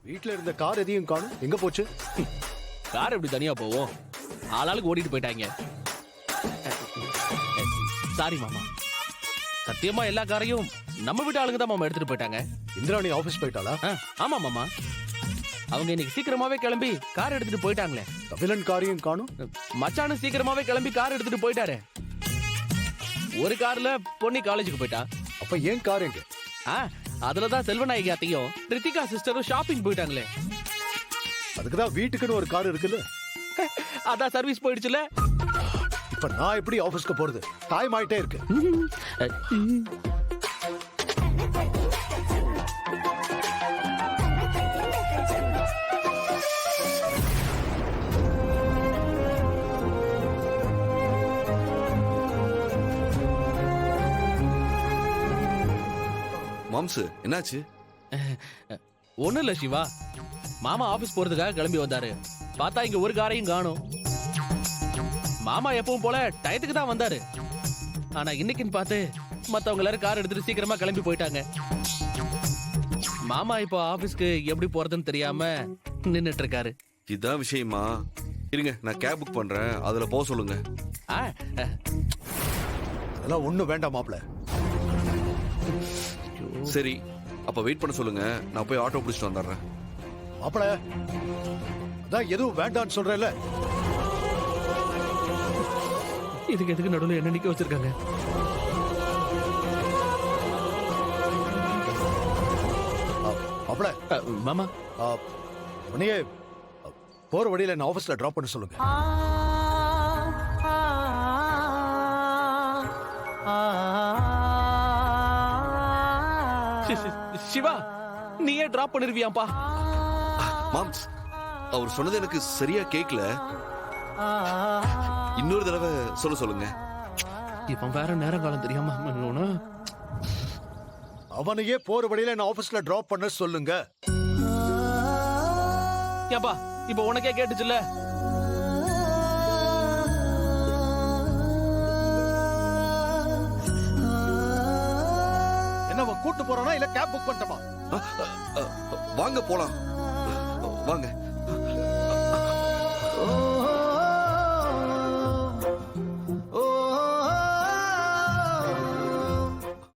வீட்ல இருந்த கார் எதையும் காணும், எங்க போச்சு? கார் எப்படி தனியா போவோம்? ஆளாளுக்கு ஓடிட்டு போயிட்டாங்க. சாரி மாமா, சத்தியமா எல்லா காரையும் நம்ம வீட்டு ஆளுங்க தான் மாமா எடுத்துட்டு போயிட்டாங்க. இந்திராணி ஆபீஸ் போயிட்டாளா? ஆமா மாமா, அவங்க இன்னைக்கு சீக்கிரமாவே கிளம்பி கார் எடுத்துட்டு போயிட்டாங்களே. கபிலன் காரையும் காணும். மச்சானு சீக்கிரமாவே கிளம்பி கார் எடுத்துட்டு போயிட்டாரு. ஒரு கார்ல பொண்ணி காலேஜுக்கு போயிட்டா. அப்ப ஏன் கார் எங்க? அதுலதான் செல்வநாயகி அத்தையும் ரித்திகா சிஸ்டரும் ஷாப்பிங் போயிட்டாங்களே. அதுக்குதான் வீட்டுக்குன்னு ஒரு கார் இருக்குல்ல. அதான் சர்வீஸ் போயிடுச்சுல. இப்ப நான் எப்படி ஆபீஸ்க்கு போறது? டைம் ஆயிட்டே இருக்கு. மாம்சு, என்னாச்சு? ஒண்ணும் இல்ல சிவா, மாமா ஆபீஸ் போறதுக்காக கிளம்பி வந்தாரு. பார்த்தா இங்க ஒரு காரையும் காணும். மாமா எப்பவும் போல டயத்துக்கு தான் வந்தாரு. ஆனா இன்னைக்குன்னு பார்த்து மத்தவங்க எல்லாரும் கார் எடுத்துட்டு சீக்கிரமா கிளம்பி போயிட்டாங்க. மாமா இப்போ ஆபீஸ்க்கு எப்படி போறதுன்னு தெரியாம நின்னுட்டு இருக்காரு. இதான் விஷயமா? இருங்க, நான் கேப் புக் பண்றேன், அதுல போக சொல்லுங்க. அதெல்லாம் ஒண்ணும் வேண்டாம் மாப்ள. சரி, அப்ப வெயிட் பண்ண சொல்லுங்க, நான் போய் ஆட்டோ பிடிச்சிட்டு வந்துடுறேன். மாப்ள, அதான் எதுவும் வேண்டாம்னு சொல்றேன்ல. இதுக்கு எதுக்கு நடுவில் என்ன நிக்க வச்சிருக்காங்க? மாப்ள, மாமா, உன்னையே போற வழியில என்ன ஆபீஸ்ல டிராப் பண்ண சொல்லுங்க. சிவா, நீயே டிராப் பண்ணிருவியாப்பா? மாம்ஸ், அவர் சொன்னது எனக்கு சரியா கேட்கல. இன்னொரு தடவை சொல்லுங்க. இப்ப வேற நேரம் காலம் தெரியாம அவனையே போற வழியில என்ன ஆபீஸ்ல டிராப் பண்ண சொல்லுங்க. ஏப்பா, இப்ப உனக்கே கேட்டுச்சுல்ல? என்ன கூட்டு போறானா இல்ல கேப் புக் பண்ணட்டுமா? வாங்க போலாம், வாங்க.